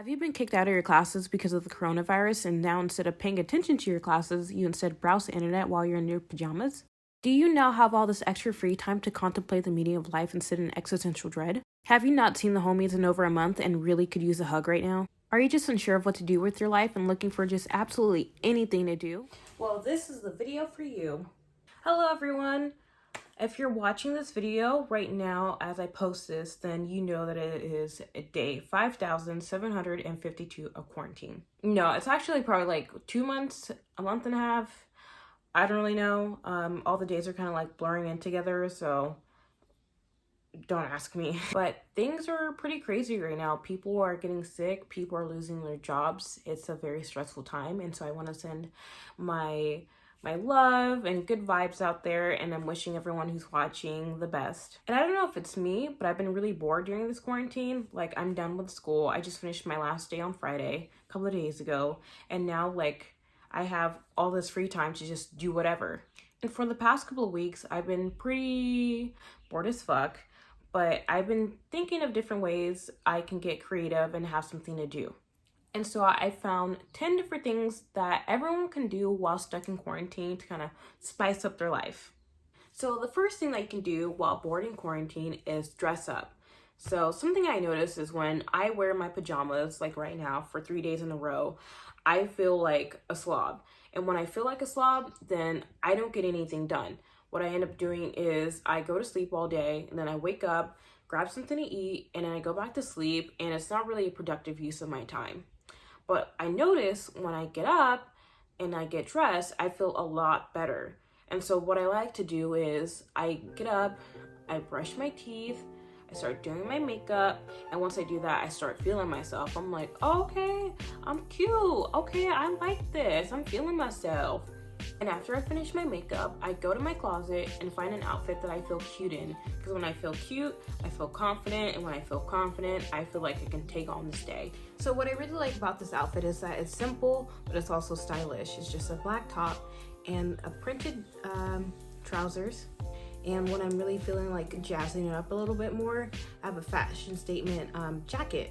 Have you been kicked out of your classes because of the coronavirus and now instead of paying attention to your classes, you instead browse the internet while you're in your pajamas? Do you now have all this extra free time to contemplate the meaning of life and sit in existential dread? Have you not seen the homies in over a month and really could use a hug right now? Are you just unsure of what to do with your life and looking for just absolutely anything to do? Well, this is the video for you. Hello everyone! If you're watching this video right now as I post this, then you know that it is day 5,752 of quarantine. No, it's actually probably like 2 months, a month and a half. I don't really know. All the days are kind of like blurring in together, so don't ask me. But things are pretty crazy right now. People are getting sick. People are losing their jobs. It's a very stressful time, and so I want to send my love and good vibes out there, and I'm wishing everyone who's watching the best. And I don't know if it's me, but I've been really bored during this quarantine. Like, I'm done with school. I just finished my last day on Friday, a couple of days ago, and now like I have all this free time to just do whatever. And for the past couple of weeks, I've been pretty bored as fuck, but I've been thinking of different ways I can get creative and have something to do. And so I found 10 different things that everyone can do while stuck in quarantine to kind of spice up their life. So the first thing that you can do while bored in quarantine is dress up. So something I notice is when I wear my pajamas, like right now, for 3 days in a row, I feel like a slob. And when I feel like a slob, then I don't get anything done. What I end up doing is I go to sleep all day, and then I wake up, grab something to eat, and then I go back to sleep, and it's not really a productive use of my time. But I notice when I get up and I get dressed, I feel a lot better. And so what I like to do is I get up, I brush my teeth, I start doing my makeup, and once I do that, I start feeling myself. I'm like, oh, okay, I'm cute. Okay, I like this. I'm feeling myself. And after I finish my makeup, I go to my closet and find an outfit that I feel cute in. Because when I feel cute, I feel confident. And when I feel confident, I feel like I can take on this day. So what I really like about this outfit is that it's simple, but it's also stylish. It's just a black top and a printed trousers. And when I'm really feeling like jazzing it up a little bit more, I have a fashion statement jacket.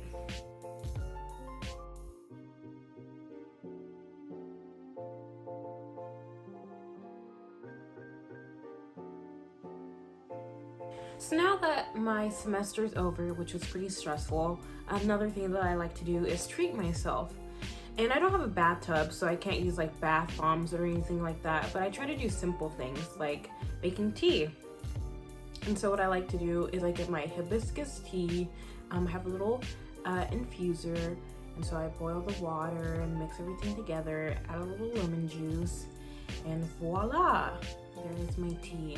So now that my semester's over, which was pretty stressful, another thing that I like to do is treat myself. And I don't have a bathtub, so I can't use like bath bombs or anything like that, but I try to do simple things like making tea. And so what I like to do is I get my hibiscus tea, have a little infuser, and so I boil the water and mix everything together, add a little lemon juice, and voila, there is my tea.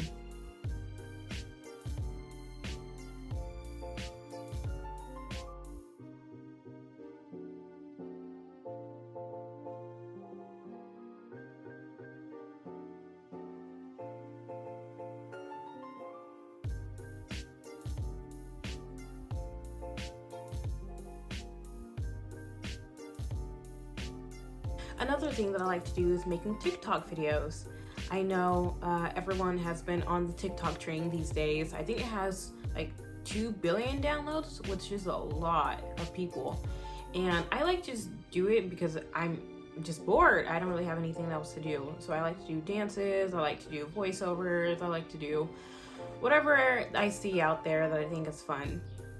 Another thing that I like to do is making TikTok videos. I know everyone has been on the TikTok train these days. I think it has like 2 billion downloads, which is a lot of people. And I like to just do it because I'm just bored. I don't really have anything else to do. So I like to do dances, I like to do voiceovers, I like to do whatever I see out there that I think is fun.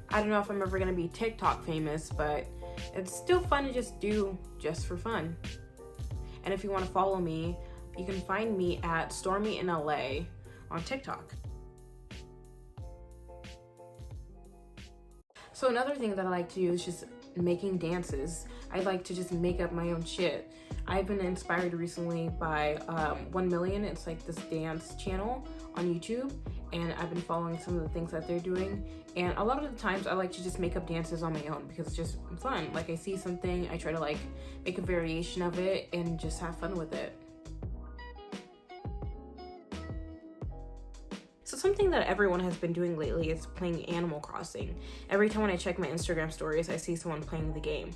I don't know if I'm ever gonna be TikTok famous, but it's still fun to just do just for fun. And if you want to follow me, you can find me at Stormy in LA on TikTok. So another thing that I like to do is just making dances. I like to just make up my own shit. I've been inspired recently by 1 Million. It's like this dance channel on YouTube, and I've been following some of the things that they're doing. And a lot of the times I like to just make up dances on my own because it's just fun. Like, I see something, I try to like make a variation of it and just have fun with it. So something that everyone has been doing lately is playing Animal Crossing. Every time when I check my Instagram stories, I see someone playing the game.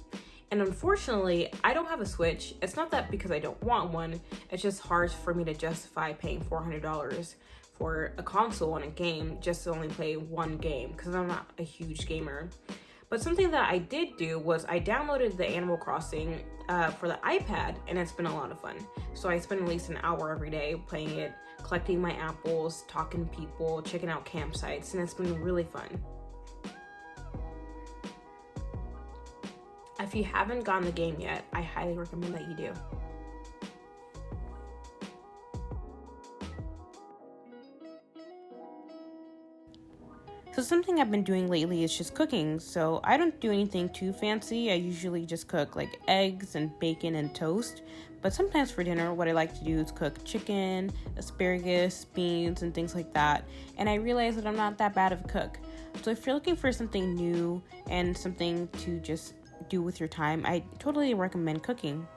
And unfortunately, I don't have a Switch. It's not that because I don't want one, it's just hard for me to justify paying $400 for a console and a game just to only play one game because I'm not a huge gamer. But something that I did do was I downloaded the Animal Crossing for the iPad, and it's been a lot of fun. So I spend at least an hour every day playing it, collecting my apples, talking to people, checking out campsites, and it's been really fun. If you haven't gotten the game yet, I highly recommend that you do. So something I've been doing lately is just cooking. So I don't do anything too fancy. I usually just cook like eggs and bacon and toast. But sometimes for dinner, what I like to do is cook chicken, asparagus, beans, and things like that. And I realize that I'm not that bad of a cook. So if you're looking for something new and something to just do with your time, I totally recommend cooking.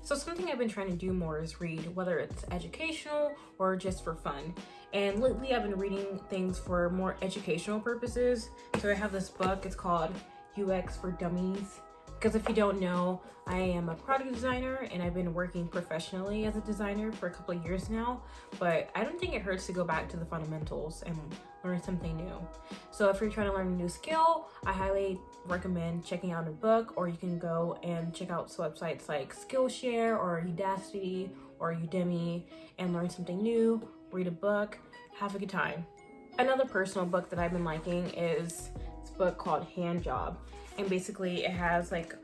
So something I've been trying to do more is read, whether it's educational or just for fun. And lately I've been reading things for more educational purposes. So I have this book, it's called UX for Dummies. Because if you don't know, I am a product designer and I've been working professionally as a designer for a couple of years now, but I don't think it hurts to go back to the fundamentals and learn something new. So if you're trying to learn a new skill, I highly recommend checking out a book, or you can go and check out websites like Skillshare or Udacity or Udemy and learn something new, read a book, have a good time. Another personal book that I've been liking is this book called Hand Job. And basically it has like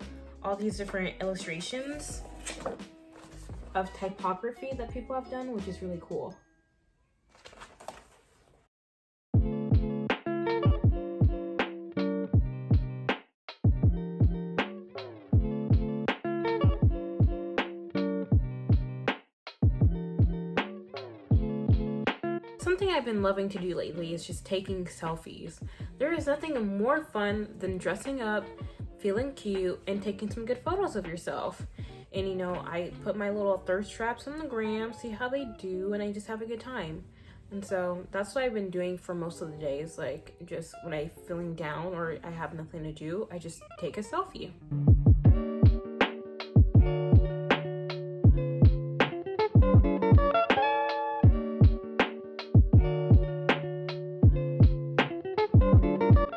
all these different illustrations of typography that people have done, which is really cool. Something I've been loving to do lately is just taking selfies. There is nothing more fun than dressing up, feeling cute, and taking some good photos of yourself. And you know, I put my little thirst traps on the gram, see how they do, and I just have a good time. And so that's what I've been doing for most of the days. Like, just when I'm feeling down or I have nothing to do, I just take a selfie.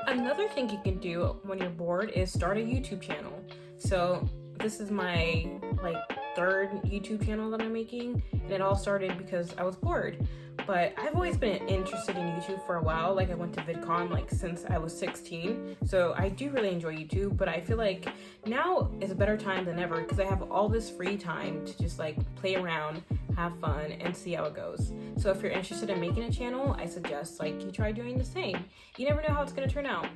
Another thing you can do when you're bored is start a YouTube channel. So this is my third YouTube channel that I'm making, and it all started because I was bored. But I've always been interested in YouTube for a while. Like, I went to VidCon since I was 16, so I do really enjoy YouTube. But I feel like now is a better time than ever because I have all this free time to just play around, have fun, and see how it goes. So if you're interested in making a channel, I suggest you try doing the same. You never know how it's gonna turn out.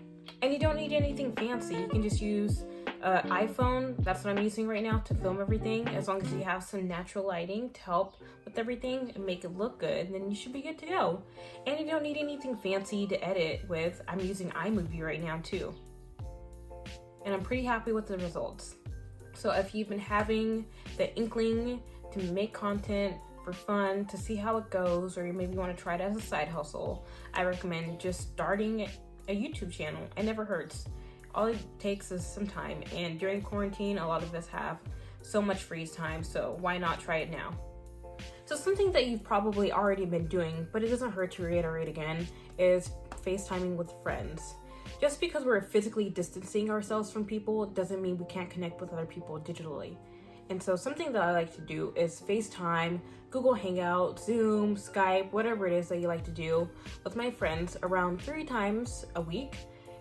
And you don't need anything fancy. You can just use iPhone. That's what I'm using right now to film everything. As long as you have some natural lighting to help with everything and make it look good, then you should be good to go. And you don't need anything fancy to edit with. I'm using iMovie right now too. And I'm pretty happy with the results. So if you've been having the inkling to make content for fun, to see how it goes, or you maybe want to try it as a side hustle, I recommend just starting a YouTube channel. It never hurts. All it takes is some time, and during quarantine a lot of us have so much free time, so why not try it now? So something that you've probably already been doing, but it doesn't hurt to reiterate again, is Facetiming with friends. Just because we're physically distancing ourselves from people doesn't mean we can't connect with other people digitally. And so something that I like to do is FaceTime, Google Hangout, Zoom, Skype, whatever it is that you like to do with my friends around 3 times a week.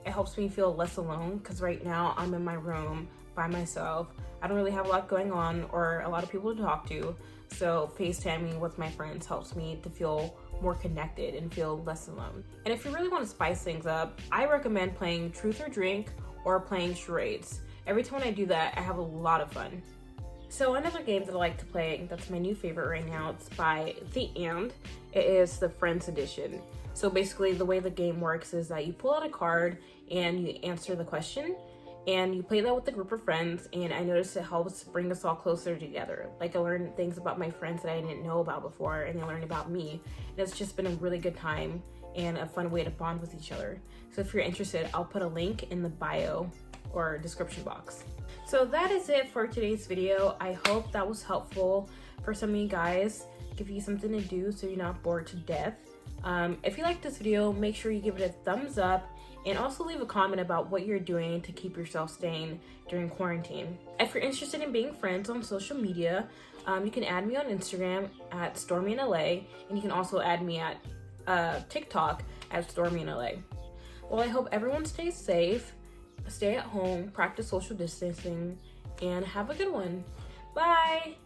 It helps me feel less alone because right now I'm in my room by myself. I don't really have a lot going on or a lot of people to talk to. So FaceTiming with my friends helps me to feel more connected and feel less alone. And if you really want to spice things up, I recommend playing Truth or Drink or playing charades. Every time I do that, I have a lot of fun. So another game that I like to play, that's my new favorite right now, it's by The And. It is the Friends Edition. So basically the way the game works is that you pull out a card and you answer the question, and you play that with a group of friends, and I noticed it helps bring us all closer together. Like, I learned things about my friends that I didn't know about before, and they learned about me, and it's just been a really good time and a fun way to bond with each other. So if you're interested, I'll put a link in the bio or description box. So that is it for today's video. I hope that was helpful for some of you guys, give you something to do so you're not bored to death. If you liked this video, make sure you give it a thumbs up, and also leave a comment about what you're doing to keep yourself sane during quarantine. If you're interested in being friends on social media, you can add me on Instagram at StormyInLA, and you can also add me at TikTok at StormyInLA. Well, I hope everyone stays safe, stay at home, practice social distancing, and have a good one. Bye!